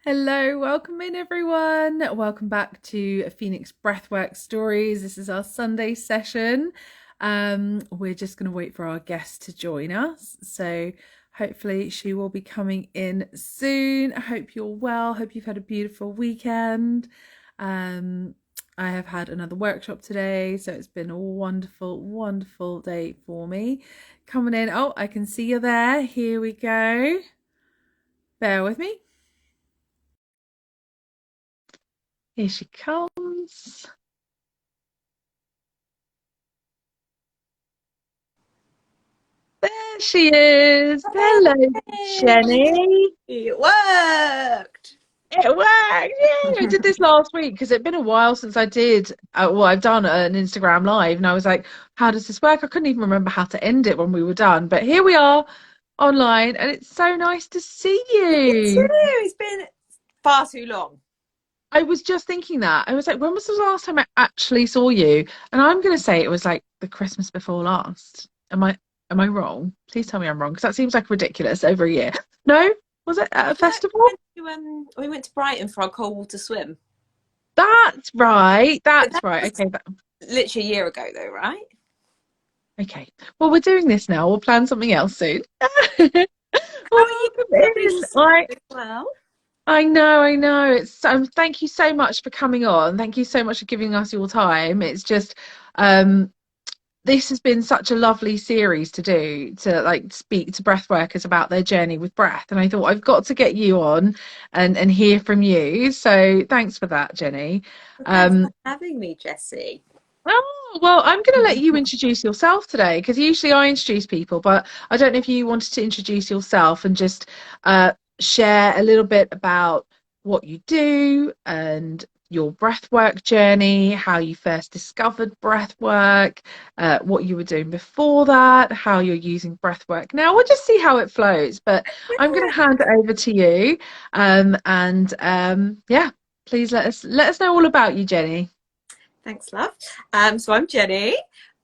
Hello, welcome in everyone. Welcome back to Phoenix Breathwork Stories. This is our Sunday session. We're just going to wait for our guest to join us. So hopefully she will be coming in soon. I hope you're well. Hope you've had a beautiful weekend. I have had another workshop today, so it's been a wonderful, wonderful day for me. Coming in. Oh, I can see you there. Here we go. Bear with me. Here she comes. There she is. Hello, Jenny. It worked. It worked. Yay! I did this last week because it'd been a while since I did. I've done an Instagram live, and I was like, "How does this work?" I couldn't even remember how to end it when we were done. But here we are, online, and it's so nice to see Me too. you. It's been far too long. I was just thinking that. I was like, "When was the last time I actually saw you?" And I'm going to say it was like the Christmas before last. Am I wrong? Please tell me I'm wrong, because that seems like ridiculous over a year. No? Was it at a Yeah, festival? we went to Brighton for our cold water swim. That's right. But That's that right. was Okay. literally a year ago, though, right? Okay. Well, we're doing this now. We'll plan something else soon. How are you? Welcome Lovely to in. see you as well. I know, I know. It's thank you so much for coming on. Thank you so much for giving us your time. It's just um this has been such a lovely series to do, to like speak to breath workers about their journey with breath, and I thought I've got to get you on and hear from you, so thanks for that, Jenny. Well, thanks for um having me, Jessie. well, I'm going to let you introduce yourself today, because usually I introduce people, but I don't know if you wanted to introduce yourself and just share a little bit about what you do and your breathwork journey, how you first discovered breathwork, what you were doing before that, how you're using breathwork now. We'll just see how it flows, but I'm going to hand it over to you. Yeah, please let us know all about you, Jenny. Thanks, love. So I'm Jenny.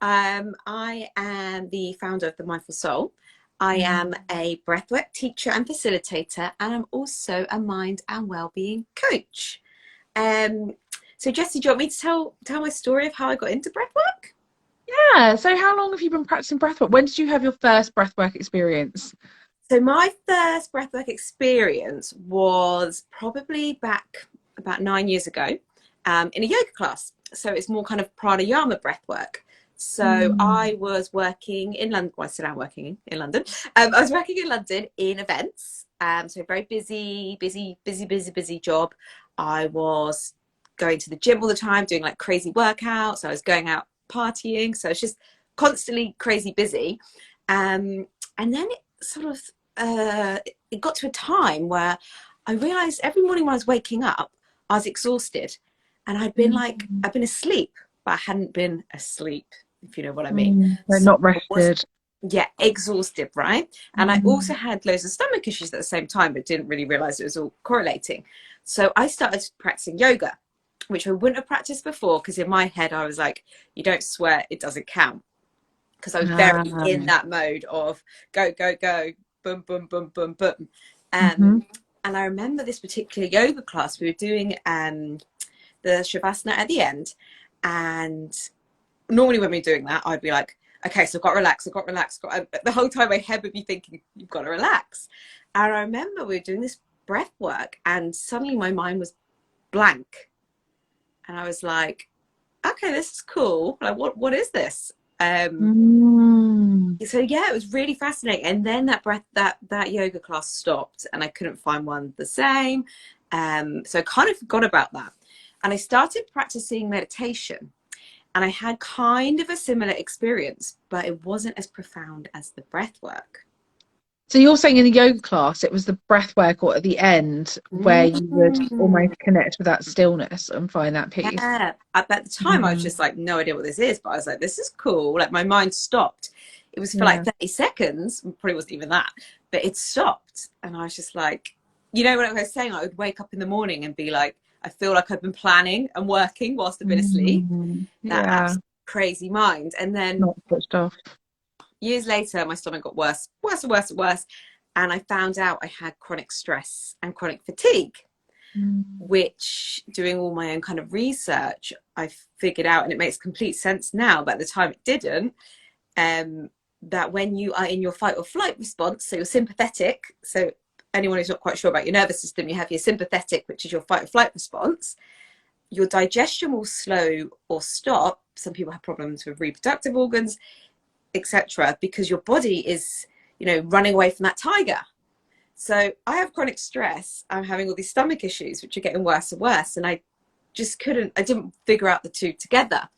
I am the founder of the Mindful Soul. I am a breathwork teacher and facilitator, and I'm also a mind and wellbeing coach. Um, so Jessie, do you want me to tell my story of how I got into breathwork? Yeah. So how long have you been practicing breathwork? When did you have your first breathwork experience? So my first breathwork experience was probably back about 9 years ago, in a yoga class. So it's more kind of pranayama breathwork. So Mm. I was working in London. Well, I still am working in London. I was working in London in events. So very busy job. I was going to the gym all the time, doing like crazy workouts. I was going out partying. So it's just constantly crazy busy. And then it sort of it got to a time where I realized every morning when I was waking up, I was exhausted, and I'd been asleep, but I hadn't been asleep, if you know what I mean. They're So not I was, rested. yeah, exhausted, right? And I also Mm. had loads of stomach issues at the same time, but didn't really realize it was all correlating. So I started practicing yoga, which I wouldn't have practiced before, because in my head I was like, you don't sweat, it doesn't count, because I was very Ah. in that mode of go, go, go, boom, boom, boom, boom, boom. Hmm. And I remember this particular yoga class, we were doing the Shavasana at the end. And normally when we're doing that, I'd be like, okay, so I've got to relax, the whole time my head would be thinking, you've got to relax. And I remember we were doing this breath work, and suddenly my mind was blank. And I was like, okay, this is cool. Like, what is this? Um, Mm. so yeah, it was really fascinating. And then that yoga class stopped, and I couldn't find one the same. So I kind of forgot about that, and I started practicing meditation, and I had kind of a similar experience, but it wasn't as profound as the breath work. So you're saying in the yoga class, it was the breath work or at the end where you would Mm. almost connect with that stillness and find that peace. Yeah, at the time I was Mm. just like, no idea what this is, but I was like, this is cool. Like my mind stopped. It was for like Yeah. 30 seconds, probably wasn't even that, but it stopped. And I was just like, you know what I was saying? I would wake up in the morning and be like, I feel like I've been planning and working whilst I've been asleep. That Yeah. absolute crazy mind. And then Not switched off. years later, my stomach got worse, worse and worse and worse. And I found out I had chronic stress and chronic fatigue. Mm. which, doing all my own kind of research, I figured out, and it makes complete sense now, but at the time it didn't, that when you are in your fight or flight response, so you're sympathetic, so anyone who's not quite sure about your nervous system, you have your sympathetic, which is your fight or flight response, your digestion will slow or stop. Some people have problems with reproductive organs, etc., because your body is, running away from that tiger. So I have chronic stress. I'm having all these stomach issues, which are getting worse and worse. And I didn't figure out the two together.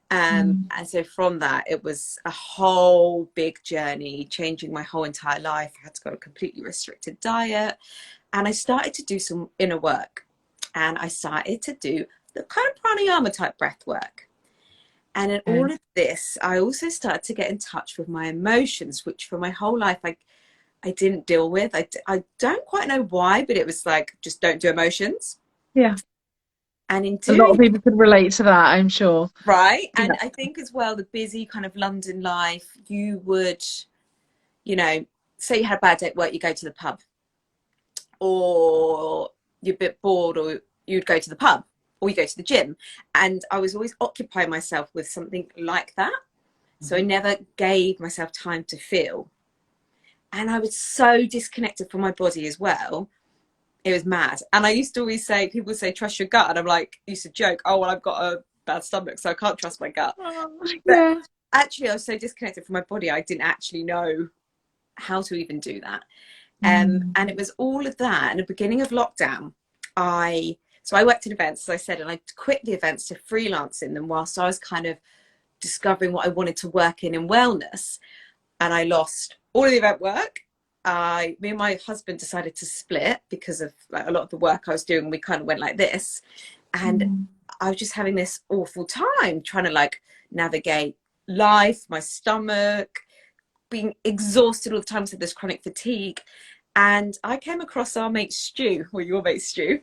And so from that, it was a whole big journey, changing my whole entire life. I had to go on a completely restricted diet. And I started to do some inner work. And I started to do the kind of pranayama type breath work. And in all of this, I also started to get in touch with my emotions, which for my whole life, I didn't deal with. I don't quite know why, but it was like, just don't do emotions. Yeah. And in A lot of doing, people could relate to that, I'm sure. right. Yeah. And I think as well, the busy kind of London life, you would, say you had a bad day at work, you go to the pub, or you're a bit bored, or you'd go to the pub, or you go to the gym. And I was always occupying myself with something like that. So I never gave myself time to feel. And I was so disconnected from my body as well. It was mad. And I used to always say, people would say, trust your gut. And I'm like, used to joke, oh, well, I've got a bad stomach, so I can't trust my gut. But Yeah. actually, I was so disconnected from my body, I didn't actually know how to even do that. And it was all of that. In the beginning of lockdown, so I worked in events, as I said, and I quit the events to freelance in them whilst I was kind of discovering what I wanted to work in wellness. And I lost all of the event work. Me and my husband decided to split because of like a lot of the work I was doing. We kind of went like this, and I was just having this awful time trying to like navigate life, my stomach, being exhausted all the time with this chronic fatigue. And I came across our mate Stu, or your mate Stu,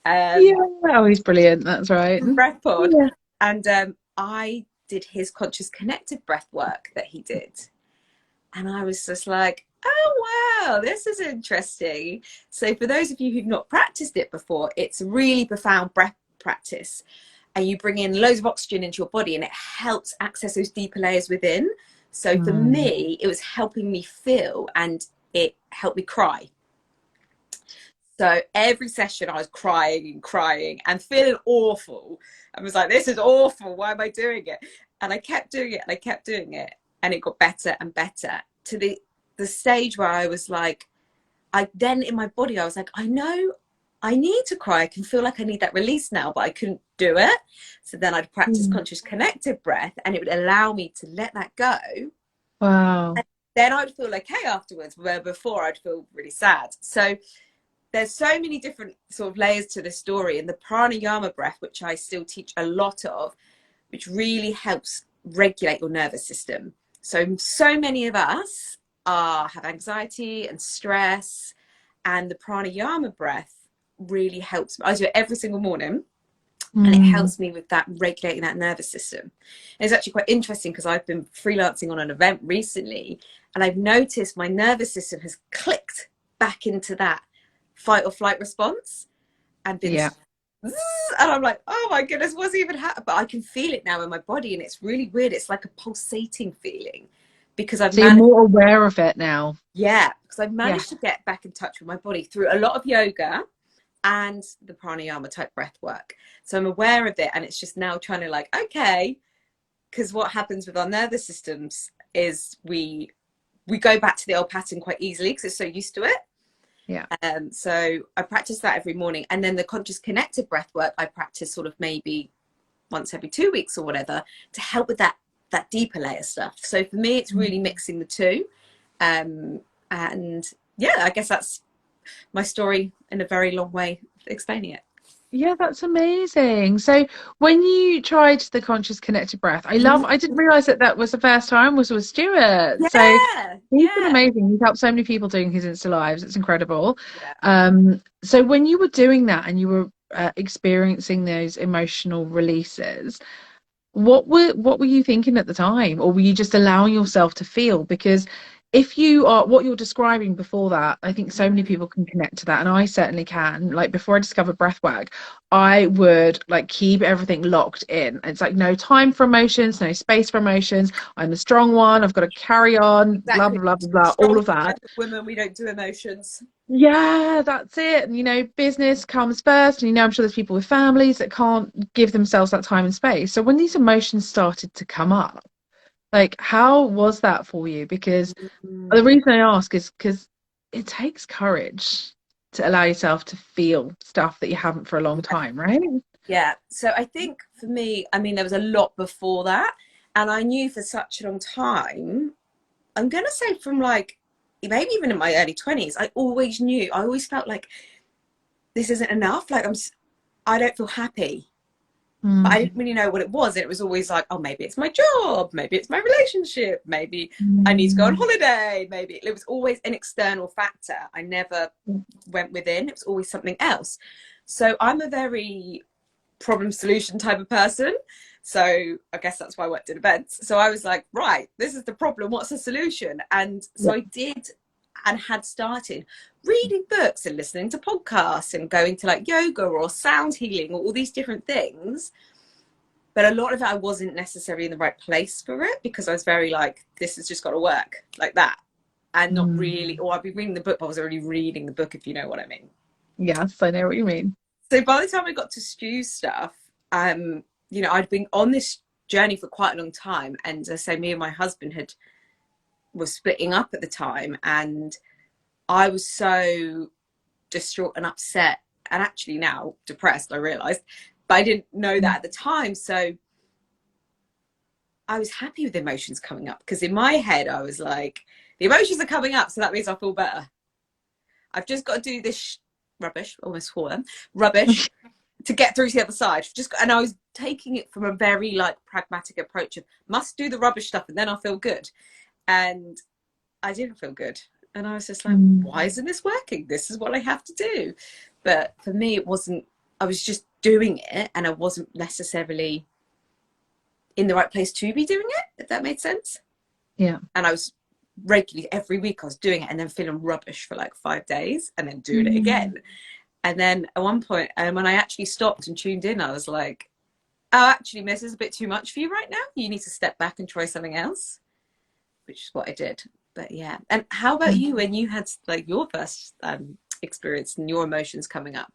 Yeah. Oh, he's brilliant. That's right. from Breath Pod, Yeah. and I did his conscious connected breath work that he did. And I was just like, oh, wow, this is interesting. So for those of you who've not practiced it before, it's a really profound breath practice. And you bring in loads of oxygen into your body and it helps access those deeper layers within. So for me, it was helping me feel, and it helped me cry. So every session I was crying and feeling awful. I was like, this is awful. Why am I doing it? And I kept doing it and I kept doing it. And it got better and better to the stage where I was like, then in my body, I was like, I know I need to cry. I can feel like I need that release now, but I couldn't do it. So then I'd practice conscious connected breath, and it would allow me to let that go. Wow. And then I'd feel okay afterwards, where before I'd feel really sad. So there's so many different sort of layers to the story. And the pranayama breath, which I still teach a lot of, which really helps regulate your nervous system. So many of us have anxiety and stress, and the pranayama breath really helps. I do it every single morning, and it helps me with that, regulating that nervous system. And it's actually quite interesting because I've been freelancing on an event recently, and I've noticed my nervous system has clicked back into that fight or flight response and been and I'm like, oh my goodness, what's even happening? But I can feel it now in my body, and it's really weird. It's like a pulsating feeling because I've So you're more aware of it now. Yeah, because I've managed to get back in touch with my body through a lot of yoga and the pranayama type breath work. So I'm aware of it, and it's just now trying to like, okay, because what happens with our nervous systems is we go back to the old pattern quite easily because it's so used to it. Yeah. So I practice that every morning, and then the conscious connected breath work I practice sort of maybe once every 2 weeks or whatever to help with that deeper layer stuff. So for me, it's really mixing the two. And yeah, I guess that's my story in a very long way of explaining it. Yeah, that's amazing. So when you tried the conscious connected breath, I didn't realize that was the first time was with Stuart. So he's been amazing. He's helped so many people doing his Insta lives. It's incredible. So when you were doing that and you were experiencing those emotional releases, what were you thinking at the time, or were you just allowing yourself to feel? Because if you are what you're describing before that, I think so many people can connect to that, and I certainly can. Like before I discovered breathwork, I would like keep everything locked in. It's like no time for emotions, no space for emotions. I'm the strong one. I've got to carry on, blah Exactly. blah blah blah blah, all Strong of that. independent women, we don't do emotions. Yeah, that's it. And business comes first. And I'm sure there's people with families that can't give themselves that time and space. So when these emotions started to come up, like how was that for you? Because the Mm. reason I ask is because it takes courage to allow yourself to feel stuff that you haven't for a long Yeah. time, right? Yeah. So I think for me, I mean, there was a lot before that. And I knew for such a long time, I'm going to say from like maybe even in my early 20s, I always knew, I always felt like this isn't enough. Like I don't feel happy. But I Mm. didn't really know what it was. And it was always like, oh, maybe it's my job, maybe it's my relationship, maybe I need to go on Mm. holiday, maybe it was always an external factor. I never went within, it was always something else. So I'm a very problem solution type of person. So I guess that's why I worked in events. So I was like, right, this is the problem. What's the solution? And so Yeah. I did and had started reading books and listening to podcasts and going to like yoga or sound healing or all these different things. But a lot of it, I wasn't necessarily in the right place for it because I was very like, this has just got to work like that. And not really, Mm. or I'd be reading the book, but I was already reading the book, if you know what I mean. Yes, I know what you mean. So by the time I got to Stu's stuff, I'd been on this journey for quite a long time. And as I say, me and my husband was splitting up at the time. And I was so distraught and upset and actually now depressed, I realized, but I didn't know that at the time. So I was happy with the emotions coming up because in my head, I was like, the emotions are coming up. So that means I feel better. I've just got to do this rubbish, almost swore them, rubbish to get through to the other side. And I was taking it from a very like pragmatic approach of must do the rubbish stuff and then I'll feel good. And I didn't feel good. And I was just like, why Mm. isn't this working? This is what I have to do. But for me, it wasn't, I was just doing it and I wasn't necessarily in the right place to be doing it, if that made sense. Yeah. And I was regularly, every week I was doing it and then feeling rubbish for like 5 days and then doing it Mm. again. And then at one point, when I actually stopped and tuned in, I was like, oh, actually, this is a bit too much for you right now. You need to step back and try something else, which is what I did. But yeah. And how about you when you had like your first experience and your emotions coming up?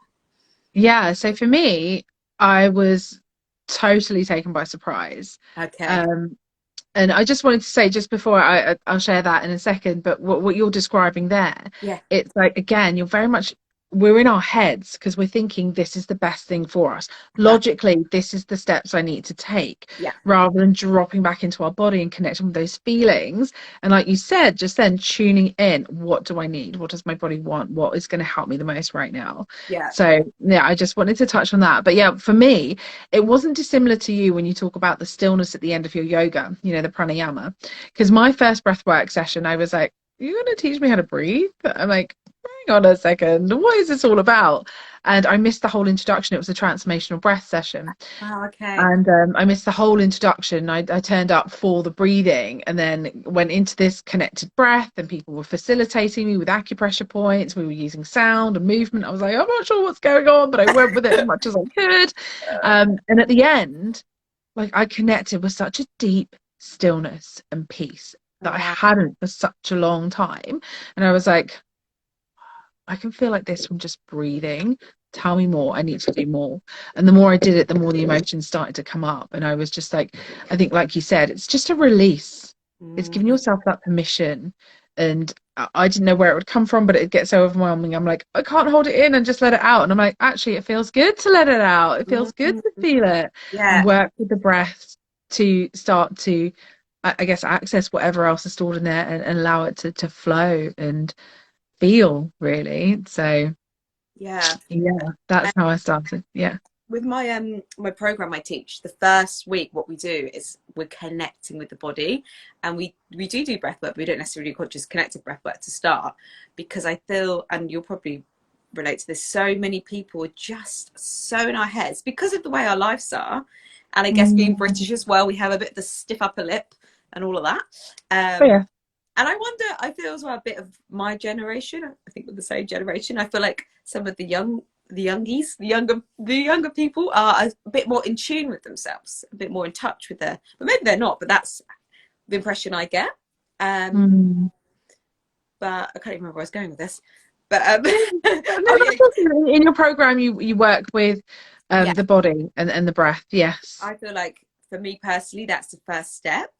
Yeah, so for me, I was totally taken by surprise. Okay. Um, And I just wanted to say, just before I'll share that in a second, but what you're describing there, Yeah. it's like, again, you're very much, we're in our heads because we're thinking this is the best thing for us. Uh, Logically, this is the steps I need to take, yeah. rather than dropping back into our body and connecting with those feelings. And like you said, just then tuning in, what do I need? What does my body want? What is going to help me the most right now? Yeah. So yeah, I just wanted to touch on that. But yeah, for me, it wasn't dissimilar to you when you talk about the stillness at the end of your yoga, the pranayama. Because my first breathwork session, I was like, you're going to teach me how to breathe? I'm like, hang on a second, what is this all about? And I missed the whole introduction. It was a transformational breath session. Wow. Okay. And I missed the whole introduction. I turned up for the breathing and then went into this connected breath, and people were facilitating me with acupressure points. We were using sound and movement. I was like, I'm not sure what's going on, but I went with it as much as I could. And at the end, like I connected with such a deep stillness and peace Oh, that I wow. hadn't for such a long time. And I was like, I can feel like this from just breathing. Tell me more. I need to do more. And the more I did it, the more the emotions started to come up. And I was just like, I think, like you said, it's just a release. It's giving Mm, yourself that permission. And I didn't know where it would come from, but it gets so overwhelming. I'm like, I can't hold it in and just let it out. And I'm like, actually, it feels good to let it out. It feels good mm, to feel it and yeah. work with the breath to start to, I guess, access whatever else is stored in there and allow it to flow and feel, really. So Yeah. yeah, that's how I started. Yeah. With my program I teach, the first week what we do is we're connecting with the body, and we do breath work, but we don't necessarily call it just connected breath work to start, because I feel, and you'll probably relate to this, so many people are just so in our heads because of the way our lives are, and I guess being Mm. British as well, we have a bit of the stiff upper lip and all of that. Oh yeah. And I wonder, I feel as well a bit of my generation. I think we're the same generation. I feel like some of the younger people are a bit more in tune with themselves, a bit more in touch with their, but maybe they're not, but that's the impression I get. Mm. But I can't even remember where I was going with this. But No, in your program, you work with yeah, the body and the breath. Yes. I feel like for me personally, that's the first step.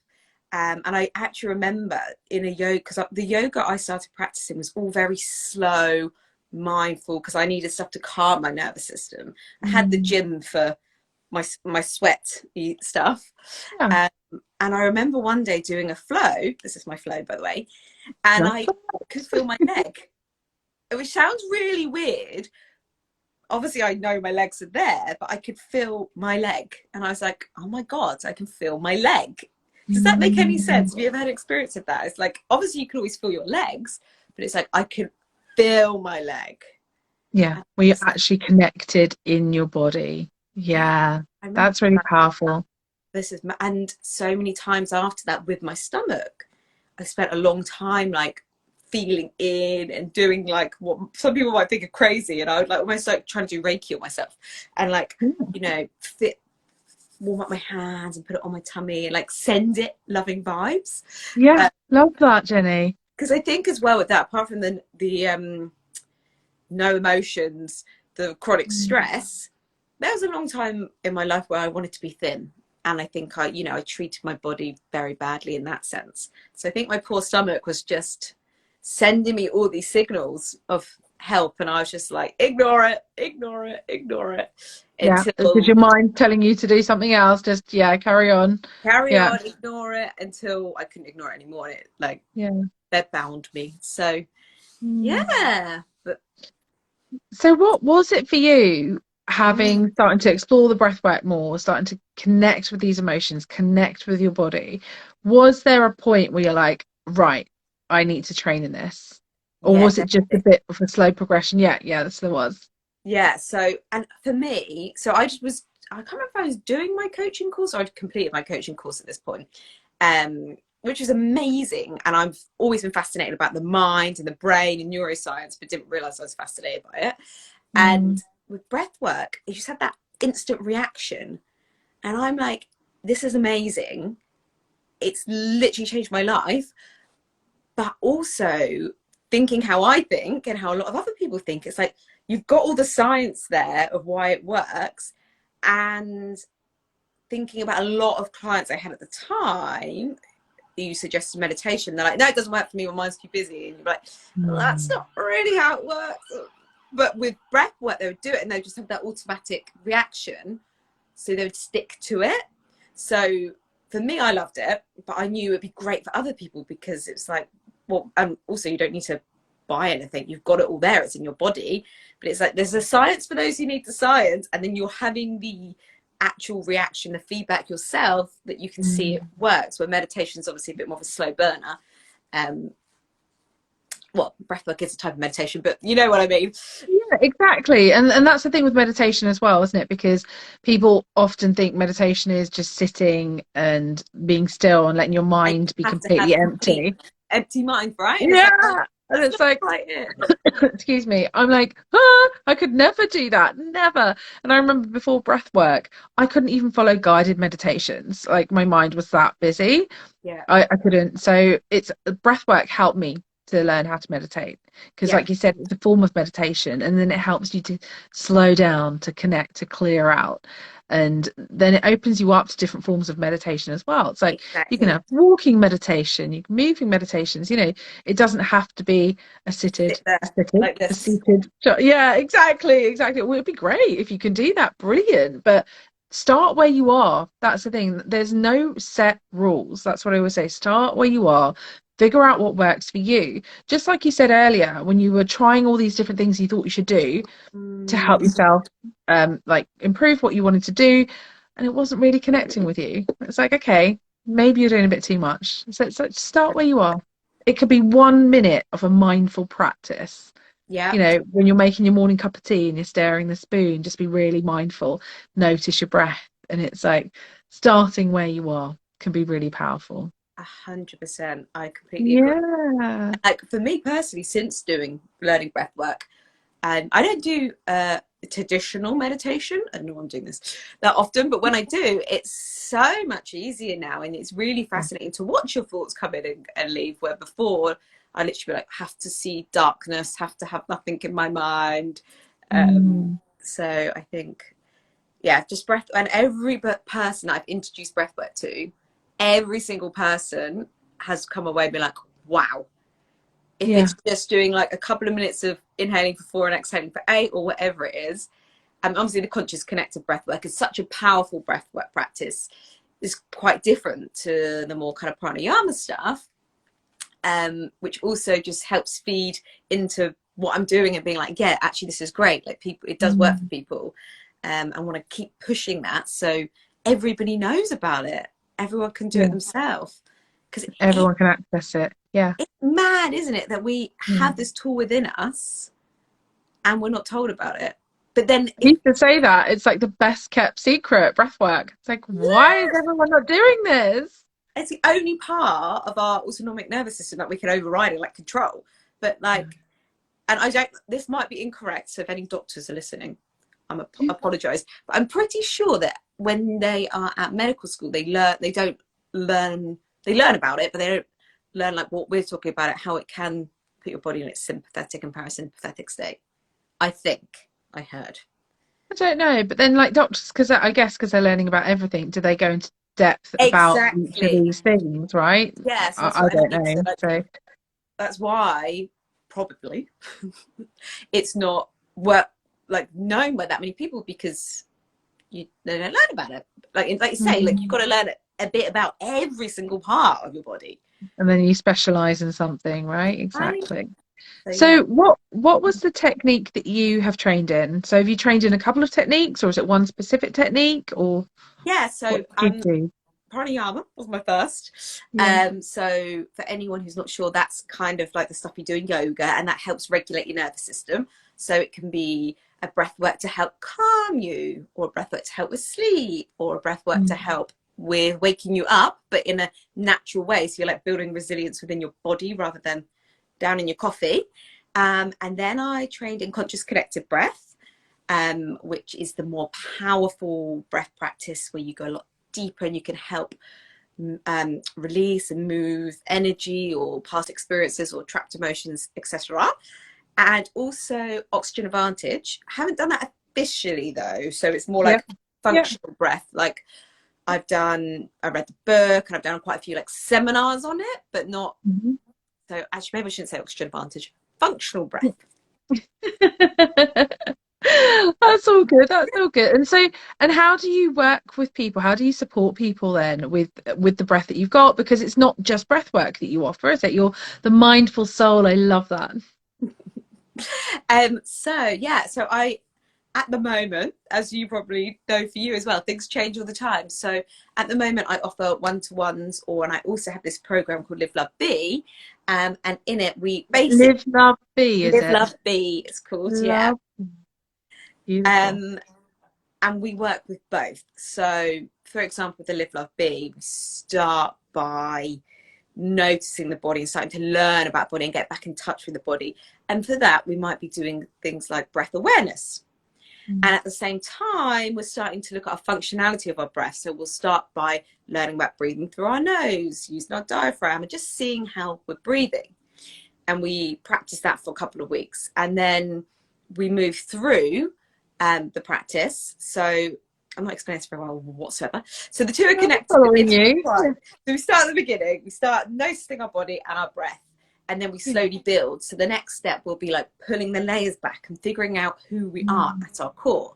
And I actually remember in a yoga, because the yoga I started practicing was all very slow, mindful, because I needed stuff to calm my nervous system. I had the gym for my sweat stuff. Yeah. And I remember one day doing a flow. This is my flow, by the way. And I could feel my leg, which sounds really weird. Obviously, I know my legs are there, but I could feel my leg. And I was like, oh my God, I can feel my leg. Does that make any sense? Have you ever had experience of that? It's like, obviously you can always feel your legs, but it's like, I could feel my leg. Yeah, where you're actually connected in your body. Yeah, that's really powerful. And so many times after that with my stomach, I spent a long time like feeling in and doing like what some people might think are crazy. And I would like almost like trying to do Reiki on myself and like, you know, warm up my hands and put it on my tummy and like send it loving vibes. Yeah, love that, Jenny. Because I think as well with that, apart from the no emotions, the chronic stress, there was a long time in my life where I wanted to be thin. And I think I treated my body very badly in that sense. So I think my poor stomach was just sending me all these signals of help. And I was just like, ignore it, ignore it, ignore it. Yeah, because your mind's telling you to do something else. Just, carry on. Carry on, ignore it until I couldn't ignore it anymore. And it like, bed bound me. So, yeah. But so what was it for you starting to explore the breath work more, starting to connect with these emotions, connect with your body? Was there a point where you're like, right, I need to train in this? Or was it just a bit of a slow progression? Yeah, there was. Yeah, so, and for me, so I can't remember if I was doing my coaching course or I'd completed my coaching course at this point, which was amazing. And I've always been fascinated about the mind and the brain and neuroscience, but didn't realize I was fascinated by it. And with breath work, you just had that instant reaction. And I'm like, this is amazing. It's literally changed my life. But also thinking how I think and how a lot of other people think, it's like, you've got all the science there of why it works. And thinking about a lot of clients I had at the time, you suggested meditation. They're like, no, it doesn't work for me. My mind's too busy. And you're like, well, that's not really how it works. But with breath work, they would do it and they would just have that automatic reaction. So they would stick to it. So for me, I loved it, but I knew it'd be great for other people because it's like, well, and also you don't need to buy anything. You've got it all there. It's in your body. But it's like, there's a science for those who need the science. And then you're having the actual reaction, the feedback yourself that you can see it works, where meditation is obviously a bit more of a slow burner. Well, breathwork is a type of meditation, but you know what I mean. Yeah, exactly. And that's the thing with meditation as well, isn't it? Because people often think meditation is just sitting and being still and letting your mind be completely empty. Empty mind, right? Yeah. And it's like, excuse me, I'm like, I could never do that, never. And I remember before breath work, I couldn't even follow guided meditations. Like my mind was that busy. Yeah. I couldn't. So it's breath work helped me to learn how to meditate because like you said, it's a form of meditation, and then it helps you to slow down, to connect, to clear out, and then it opens you up to different forms of meditation as well. It's like you can have walking meditation, you can moving meditations, it doesn't have to be a seated like this. seated. Yeah, exactly. It would be great if you can do that. Brilliant. But start where you are. That's the thing. There's no set rules. That's what I always say. Start where you are. Figure out what works for you. Just like you said earlier, when you were trying all these different things you thought you should do to help yourself like improve what you wanted to do, and it wasn't really connecting with you. It's like, okay, maybe you're doing a bit too much. So start where you are. It could be 1 minute of a mindful practice. Yeah. When you're making your morning cup of tea and you're stirring the spoon, just be really mindful. Notice your breath. And it's like starting where you are can be really powerful. 100%. I completely agree. Yeah. Like for me personally, since learning breath work, I don't do traditional meditation. I don't know I'm doing this that often, but when I do, it's so much easier now, and it's really fascinating to watch your thoughts come in and leave. Where before, I literally like have to see darkness, have to have nothing in my mind. So I think, yeah, just breath. And every person I've introduced breathwork to, every single person has come away and been like, wow. If it's just doing like a couple of minutes of inhaling for 4 and exhaling for 8 or whatever it is. And obviously the conscious connected breath work is such a powerful breath work practice. It's quite different to the more kind of pranayama stuff, which also just helps feed into what I'm doing and being like, yeah, actually this is great. Like people, it does work for people. I want to keep pushing that so everybody knows about it. Everyone can do it themselves. Because everyone can access it. Yeah. It's mad, isn't it, that we have this tool within us and we're not told about it. But then I used to say that it's like the best kept secret, breathwork. It's like, why is everyone not doing this? It's the only part of our autonomic nervous system that we can override and like control. But like, and I don't, this might be incorrect, so if any doctors are listening, I apologize, but I'm pretty sure that when they are at medical school, they learn about it, but they don't learn like what we're talking about, it, how it can put your body in its sympathetic and parasympathetic state. I think I heard. I don't know, but then like doctors, because I guess because they're learning about everything, do they go into depth about each of these things, right? Yes, that's I what don't I mean. know. So that's why probably it's not like known by that many people, because they don't learn about it. Like you say, like you've got to learn a bit about every single part of your body. And then you specialize in something, right? Exactly. Right. So what was the technique that you have trained in? So have you trained in a couple of techniques, or is it one specific technique, or so what did you do? pranayama was my first. So for anyone who's not sure, that's kind of like the stuff you do in yoga, and that helps regulate your nervous system. So it can be a breath work to help calm you, or a breath work to help with sleep, or a breath work to help with waking you up, but in a natural way. So you're like building resilience within your body rather than down in your coffee. And then I trained in conscious connected breath, which is the more powerful breath practice where you go a lot deeper and you can help release and move energy or past experiences or trapped emotions, etc. And also oxygen advantage. I haven't done that officially though, so it's more like functional breath. Like I read the book and I've done quite a few like seminars on it, but not so actually maybe I shouldn't say oxygen advantage, functional breath. That's all good. That's all good. And so, and how do you work with people? How do you support people then with the breath that you've got? Because it's not just breath work that you offer, is it? You're the mindful soul. I love that. So I, at the moment, as you probably know for you as well, things change all the time. So at the moment I offer one-to-ones, and I also have this program called Live Love Be, and in it we basically Live Love Be, is it? Live Love Be, it's called. Love. And we work with both. So for example, the Live Love Be, we start by noticing the body and starting to learn about body and get back in touch with the body. And for that, we might be doing things like breath awareness. And at the same time, we're starting to look at our functionality of our breath. So we'll start by learning about breathing through our nose, using our diaphragm, and just seeing how we're breathing. And we practice that for a couple of weeks. And then we move through the practice. So I'm not explaining this very well whatsoever. So the two are connected. So we start at the beginning. We start noticing our body and our breath, and then we slowly build. So the next step will be like pulling the layers back and figuring out who we are at our core.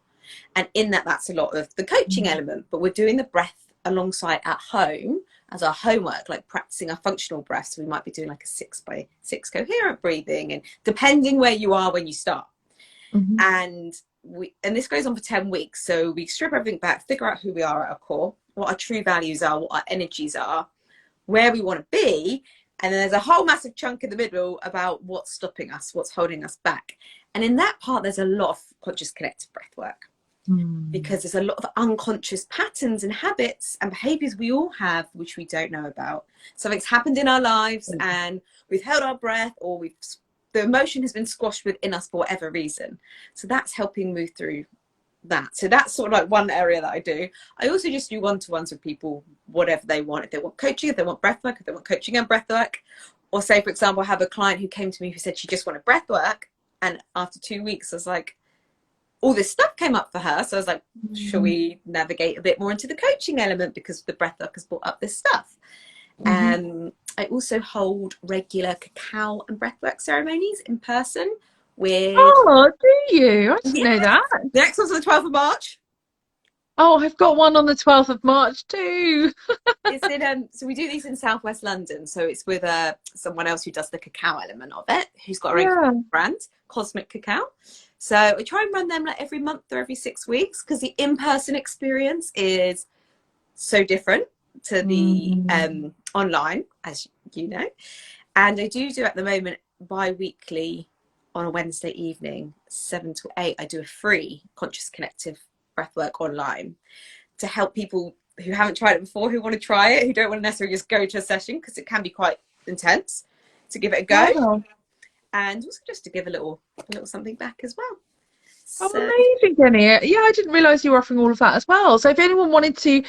And in that, that's a lot of the coaching element. But we're doing the breath alongside at home as our homework, like practicing our functional breath. So we might be doing like a 6x6 coherent breathing, and depending where you are when you start. And this goes on for 10 weeks. So we strip everything back, figure out who we are at our core, what our true values are, what our energies are, where we want to be. And then there's a whole massive chunk in the middle about what's stopping us, what's holding us back. And in that part, there's a lot of conscious connected breath work. Mm. because there's a lot of unconscious patterns and habits and behaviors we all have which we don't know about. Something's happened in our lives and we've held our breath, or the emotion has been squashed within us for whatever reason. So that's helping move through that. So that's sort of like one area that I do. I also just do one-to-ones with people, whatever they want. If they want coaching, if they want breathwork, if they want coaching and breathwork, or say, for example, I have a client who came to me who said she just wanted breathwork, and after 2 weeks I was like, all this stuff came up for her. So I was like, shall we navigate a bit more into the coaching element, because the breathwork has brought up this stuff. I also hold regular cacao and breathwork ceremonies in person with... Oh, do you? I didn't know that. The next one's on the 12th of March. Oh, I've got one on the 12th of March too. It's in so we do these in Southwest London. So it's with someone else who does the cacao element of it, who's got her own brand, Cosmic Cacao. So I try and run them like every month or every 6 weeks, because the in-person experience is so different to the online, as you know. And I do at the moment bi-weekly on a Wednesday evening, 7 to 8, I do a free conscious connective breathwork online to help people who haven't tried it before, who want to try it, who don't want to necessarily just go to a session because it can be quite intense, to give it a go. Wow. And also just to give a little something back as well. Oh, amazing, Jenny. Yeah, I didn't realise you were offering all of that as well. So if anyone wanted to,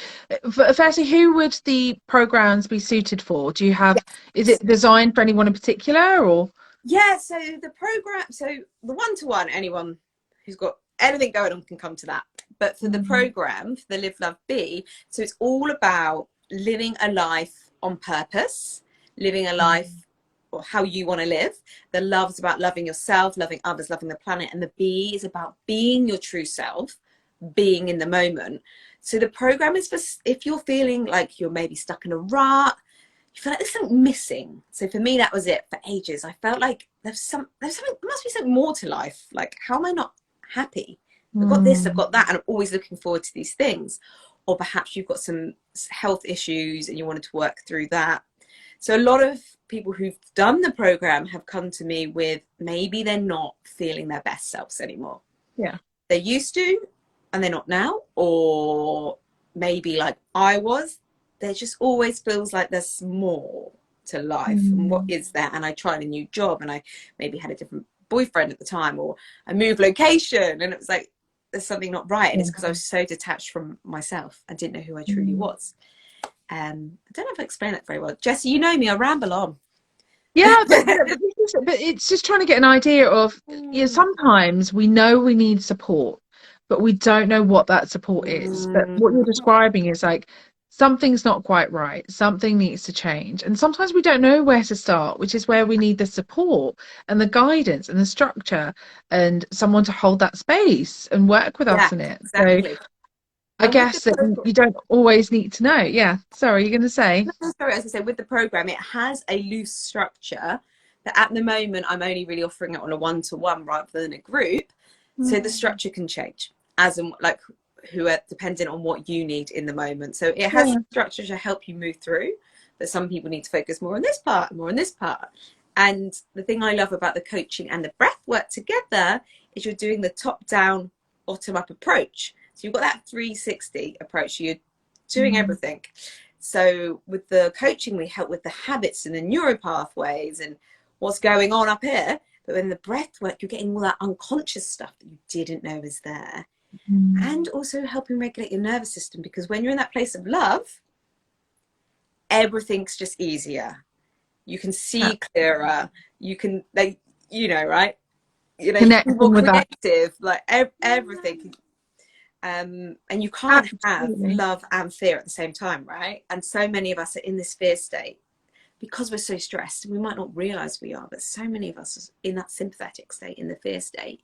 firstly, who would the programs be suited for? Do you have, is it designed for anyone in particular, or? Yeah, so the one-to-one, anyone who's got anything going on can come to that. But for the program, for the Live, Love, Be, so it's all about living a life on purpose, living a life or how you want to live. The love's about loving yourself, loving others, loving the planet. And the be is about being your true self, being in the moment. So the program is for if you're feeling like you're maybe stuck in a rut, you feel like there's something missing. So for me, that was it for ages. I felt like there must be something more to life. Like, how am I not happy? I've got this, I've got that, and I'm always looking forward to these things. Or perhaps you've got some health issues and you wanted to work through that. So a lot of people who've done the program have come to me with maybe they're not feeling their best selves anymore. Yeah. They used to, and they're not now. Or maybe like I was, there just always feels like there's more to life. And what is that? And I tried a new job, and I maybe had a different boyfriend at the time, or I moved location, and it was like, there's something not right. And it's because I was so detached from myself. I didn't know who I truly was. I don't know if I explained that very well. Jessie, you know me, I ramble on. Yeah, but it's just trying to get an idea of, you know, sometimes we know we need support, but we don't know what that support is. But what you're describing is like, something's not quite right, something needs to change. And sometimes we don't know where to start, which is where we need the support and the guidance and the structure and someone to hold that space and work with us in it. Exactly. So I guess that you don't always need to know. Yeah. Sorry, you're going to say? Sorry, as I said, with the program, it has a loose structure that at the moment I'm only really offering it on a one-to-one rather than a group. So the structure can change as in like who are dependent on what you need in the moment. So it has structure to help you move through, but some people need to focus more on this part, more on this part. And the thing I love about the coaching and the breath work together is you're doing the top-down, bottom-up approach. So you've got that 360 approach. You're doing everything. So with the coaching, we help with the habits and the neuro pathways and what's going on up here. But in the breath work, you're getting all that unconscious stuff that you didn't know was there. And also helping regulate your nervous system, because when you're in that place of love, everything's just easier. You can see clearer. You can, like, you know, right? You know, you can be more creative, like everything. And you can't have love and fear at the same time, right? And so many of us are in this fear state because we're so stressed, and we might not realize we are, but so many of us are in that sympathetic state, in the fear state.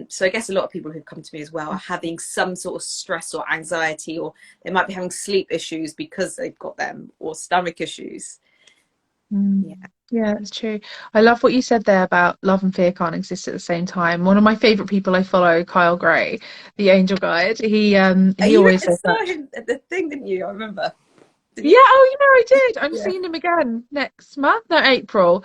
So I guess a lot of people who've come to me as well are having some sort of stress or anxiety, or they might be having sleep issues because they've got them, or stomach issues. Yeah, it's true. I love what you said there about love and fear can't exist at the same time. One of my favorite people I follow, Kyle Gray, the angel guide, he always says that. Him at the thing, didn't you? I remember. Yeah, oh, you know, I did. I'm seeing him again next month, no, April,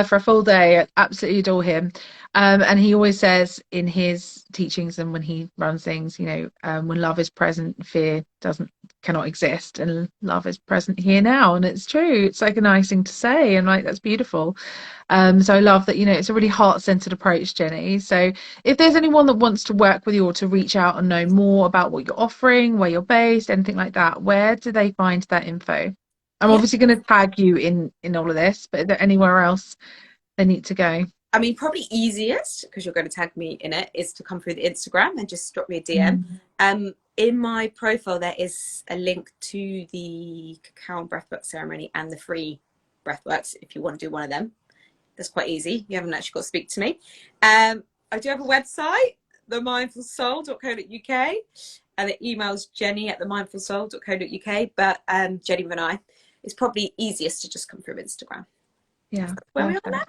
for a full day. I absolutely adore him. And he always says in his teachings and when he runs things, when love is present, fear cannot exist, and love is present here now. And it's true. It's like a nice thing to say, and like that's beautiful. So I love that, it's a really heart-centered approach, Jenny. So if there's anyone that wants to work with you or to reach out and know more about what you're offering, where you're based, anything like that, where do they find that info? I'm Yeah. obviously going to tag you in all of this, but is there anywhere else they need to go? I mean, probably easiest, because you're going to tag me in it, is to come through the Instagram and just drop me a DM. In my profile, there is a link to the cacao and breathwork ceremony and the free breathworks if you want to do one of them. That's quite easy. You haven't actually got to speak to me. I do have a website, themindfulsoul.co.uk, and the email's jenny@themindfulsoul.co.uk, but Jenni and I, it's probably easiest to just come through Instagram. Yeah, Where we are now.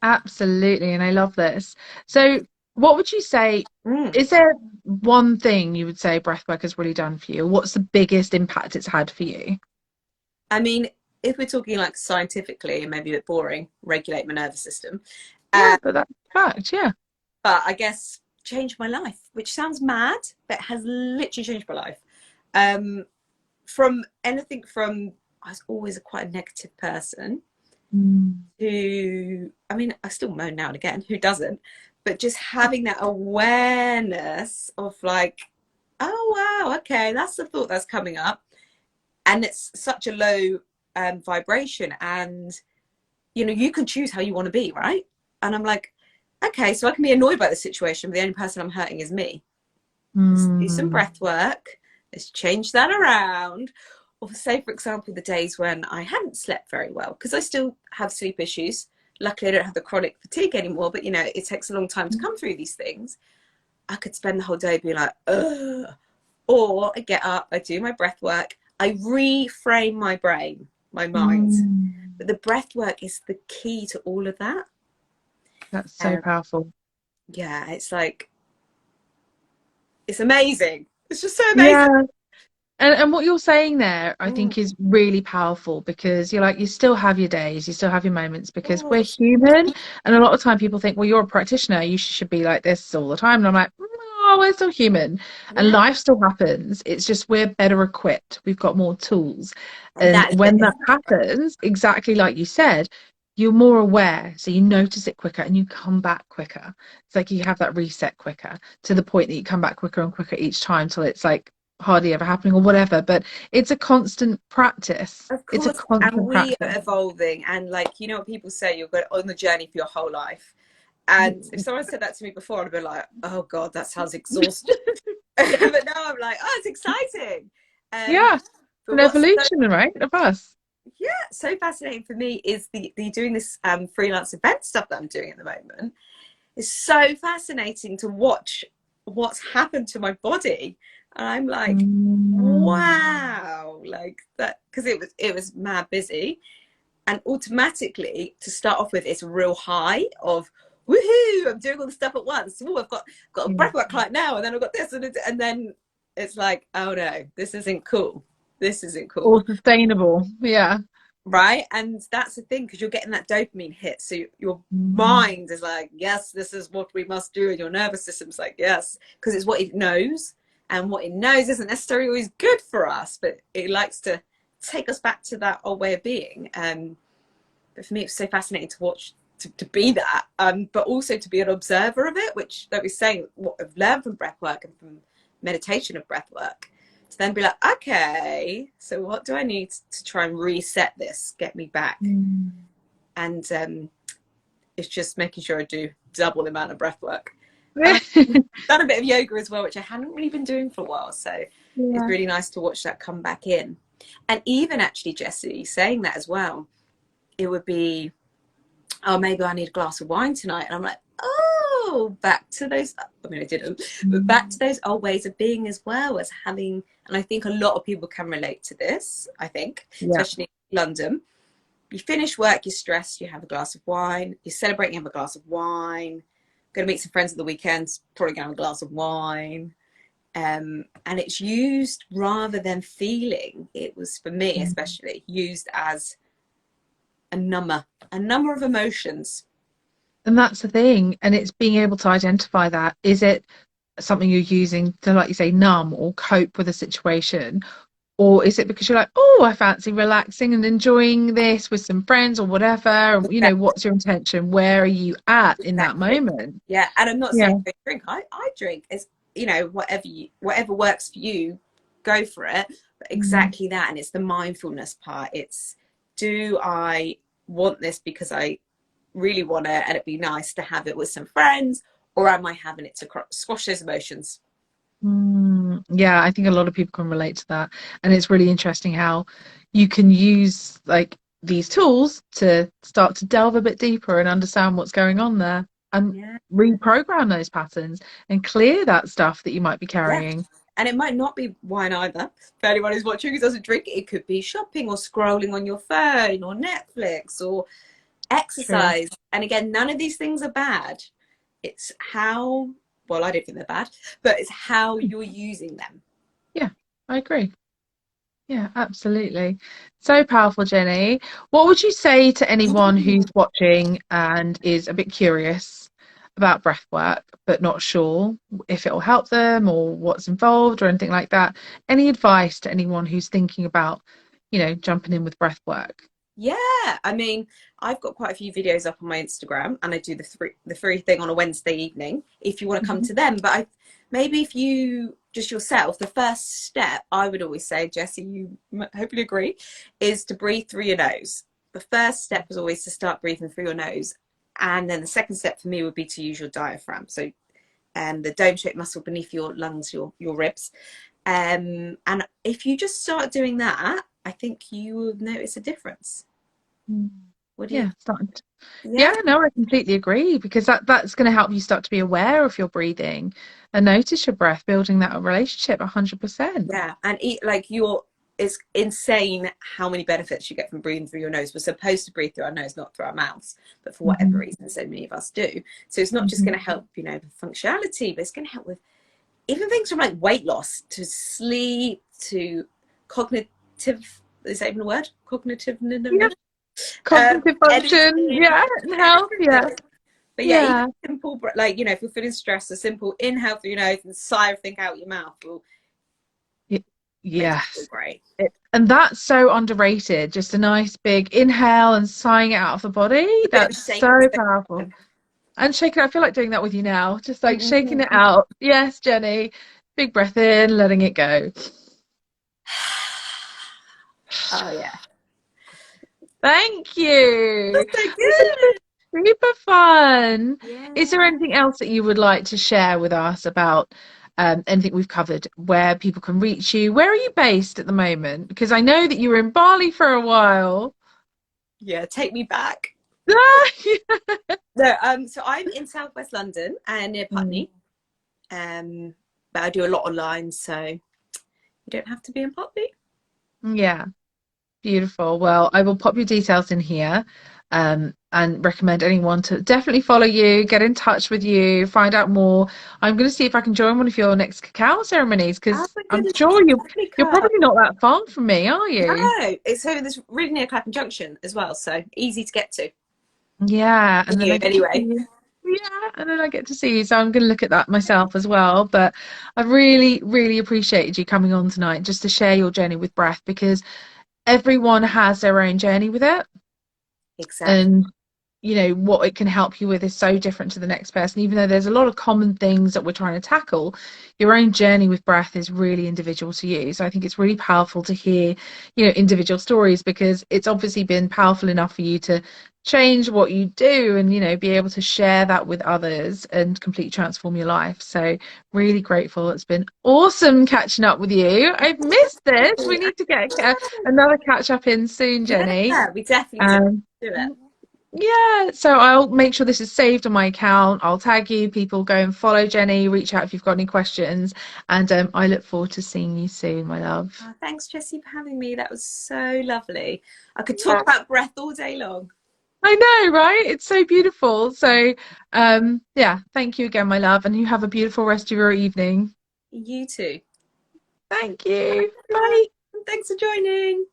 absolutely. And I love this. So what would you say, is there one thing you would say breathwork has really done for you? What's the biggest impact it's had for you? I mean, if we're talking like scientifically and maybe a bit boring, regulate my nervous system. Yeah, but that's fact, yeah. But I guess changed my life, which sounds mad, but has literally changed my life. From anything from, I was always quite a negative person, to, I mean, I still moan now and again, who doesn't? But just having that awareness of like, oh wow, okay, that's the thought that's coming up. And it's such a low vibration, and you can choose how you want to be, right? And I'm like, okay, so I can be annoyed by the situation, but the only person I'm hurting is me. Let's do some breath work, let's change that around. Or say, for example, the days when I hadn't slept very well, because I still have sleep issues. Luckily I don't have the chronic fatigue anymore, but it takes a long time to come through these things. I could spend the whole day being like, ugh. Or I get up, I do my breath work, I reframe my brain, my mind. But the breath work is the key to all of that. That's so powerful. Yeah, it's like, it's amazing. It's just so amazing. Yeah. And what you're saying there, I think, is really powerful, because you're like, you still have your days, you still have your moments, because we're human. And a lot of time people think, well, you're a practitioner, you should be like this all the time. And I'm like, no, we're still human. And life still happens. It's just we're better equipped. We've got more tools. And when that happens, exactly like you said, you're more aware. So you notice it quicker and you come back quicker. It's like you have that reset quicker, to the point that you come back quicker and quicker each time, till it's like hardly ever happening or whatever. But it's a constant practice. Of course, it's a constant and we practice. are evolving, and like, what people say, you're going on the journey for your whole life. And if someone said that to me before, I'd be like, oh god, that sounds exhausting. But now I'm like, oh, it's exciting. Yeah, an evolution, right, of us. Yeah, so fascinating for me is the doing this freelance event stuff that I'm doing at the moment. It's so fascinating to watch what's happened to my body. And I'm like, wow, like that, because it was mad busy. And automatically, to start off with, it's a real high of woohoo, I'm doing all the stuff at once. Oh, I've got a breathwork client now, and then I've got this, and then it's like, oh no, this isn't cool. This isn't cool. Or sustainable, yeah. Right, and that's the thing, because you're getting that dopamine hit, so your mind is like, yes, this is what we must do, and your nervous system's like, yes, because it's what it knows, and what it knows isn't necessarily always good for us, but it likes to take us back to that old way of being. But for me, it's so fascinating to watch, to be that, but also to be an observer of it, which, like we're saying, what I've learned from breath work and from meditation of breath work, to then be like, okay, so what do I need to try and reset this, get me back? And it's just making sure I do double the amount of breath work. Done a bit of yoga as well, which I hadn't really been doing for a while, so it's really nice to watch that come back in. And even actually, Jessie, saying that as well, it would be, oh, maybe I need a glass of wine tonight, and I'm like, oh, back to those, I mean, I didn't, but back to those old ways of being, as well as having, and I think a lot of people can relate to this, I think, especially in London. You finish work, you're stressed, you have a glass of wine, you're celebrating, you have a glass of wine, going to meet some friends at the weekends, probably going to have a glass of wine. And it's used rather than feeling. It was, for me especially, used as a number of emotions. And that's the thing. And it's being able to identify that. Is it something you're using to, like you say, numb or cope with a situation? Or is it because you're like, oh, I fancy relaxing and enjoying this with some friends or whatever? And, you know, what's your intention? Where are you at in that Exactly. moment? Yeah, and I'm not Yeah. saying don't drink. I drink. It's, you know, whatever works for you, go for it. But Mm. exactly that, and it's the mindfulness part. It's, do I want this because I really want it, and it'd be nice to have it with some friends, or am I having it to squash those emotions? Yeah, I think a lot of people can relate to that. And it's really interesting how you can use like these tools to start to delve a bit deeper and understand what's going on there and Yeah. reprogram those patterns and clear that stuff that you might be Yeah. carrying. And it might not be wine either. For anyone who's watching who doesn't drink, it could be shopping or scrolling on your phone or Netflix or True. exercise. And again, none of these things are bad. It's how, well, I don't think they're bad, but it's how you're using them. Yeah, I agree. Yeah, absolutely. So powerful, Jenny. What would you say to anyone who's watching and is a bit curious about breath work, but not sure if it will help them or what's involved or anything like that? Any advice to anyone who's thinking about, you know, jumping in with breath work? Yeah, I mean, I've got quite a few videos up on my Instagram, and I do the free thing on a Wednesday evening if you want to come Mhm. to them. But maybe if you just yourself, the first step I would always say, Jessie, you hopefully agree, is to breathe through your nose. The first step is always to start breathing through your nose, and then the second step for me would be to use your diaphragm. So, the dome-shaped muscle beneath your lungs, your ribs. And if you just start doing that, I think you will notice a difference. Mm. What do you? Yeah, starting to, Yeah, yeah, no, I completely agree because that's going to help you start to be aware of your breathing and notice your breath, building that relationship 100%. yeah, and eat like you're. It's insane how many benefits you get from breathing through your nose. We're supposed to breathe through our nose, not through our mouths, but for whatever Hmm. reason, so many of us do. So it's not just Hmm. going to help, functionality, but it's going to help with even things from like weight loss to sleep to cognitive. Is that even a word? Cognitive. Yeah, cognitive function, Editing, yeah, and health, yeah, everything. But yeah, even yeah. simple, like, if you're feeling stressed, a simple inhale through your nose and sigh everything out your mouth will Y- make you feel Yes. great. And that's so underrated. Just a nice big inhale and sighing it out of the body. A bit of a That's shake at so the powerful. same And shaking, I feel like doing that with you now, just like shaking it time. out. Yes, Jenny. Big breath in, letting it go. Oh yeah, Thank you. that's so This has good. been super fun. Is there Yeah. anything else that you would like to share with us about anything we've covered, where people can reach you? Where are you based at the moment? Because I know that you were in Bali for a while. Yeah, take me back. Ah, No, so I'm in Southwest London and near Mm. Putney. Um, but I do a lot online, so you don't have to be in Putney. Yeah, beautiful. Well, I will pop your details in here, and recommend anyone to definitely follow you, get in touch with you, find out more. I'm going to see if I can join one of your next cacao ceremonies Oh because my I'm goodness, you sure should you definitely you're come. probably not that far from me, are you? No, it's so this really near Clapham Junction as well, so easy to get to. Yeah, and then You I get to see anyway. you. Yeah, and then I get to see you. So I'm going to look at that myself as well. But I've really, really appreciated you coming on tonight just to share your journey with breath because everyone has their own journey with it. Exactly. And you know what it can help you with is so different to the next person, even though there's a lot of common things that we're trying to tackle. Your own journey with breath is really individual to you, so I think it's really powerful to hear, you know, individual stories because it's obviously been powerful enough for you to change what you do and, you know, be able to share that with others and completely transform your life. So really grateful. It's been awesome catching up with you. I've missed this. We need to get another catch up in soon, Jenny. Yeah, we definitely um do it. yeah, so I'll make sure this is saved on my account. I'll tag you. People go and follow Jenny, reach out if you've got any questions. And I look forward to seeing you soon, my love. Oh, thanks, Jessie, for having me. That was so lovely. I could talk Yeah, about breath all day long. I know, right? It's so beautiful. So, yeah, thank you again, my love. And you have a beautiful rest of your evening. You too. Thank Bye, you. everyone. Bye. Thanks for joining.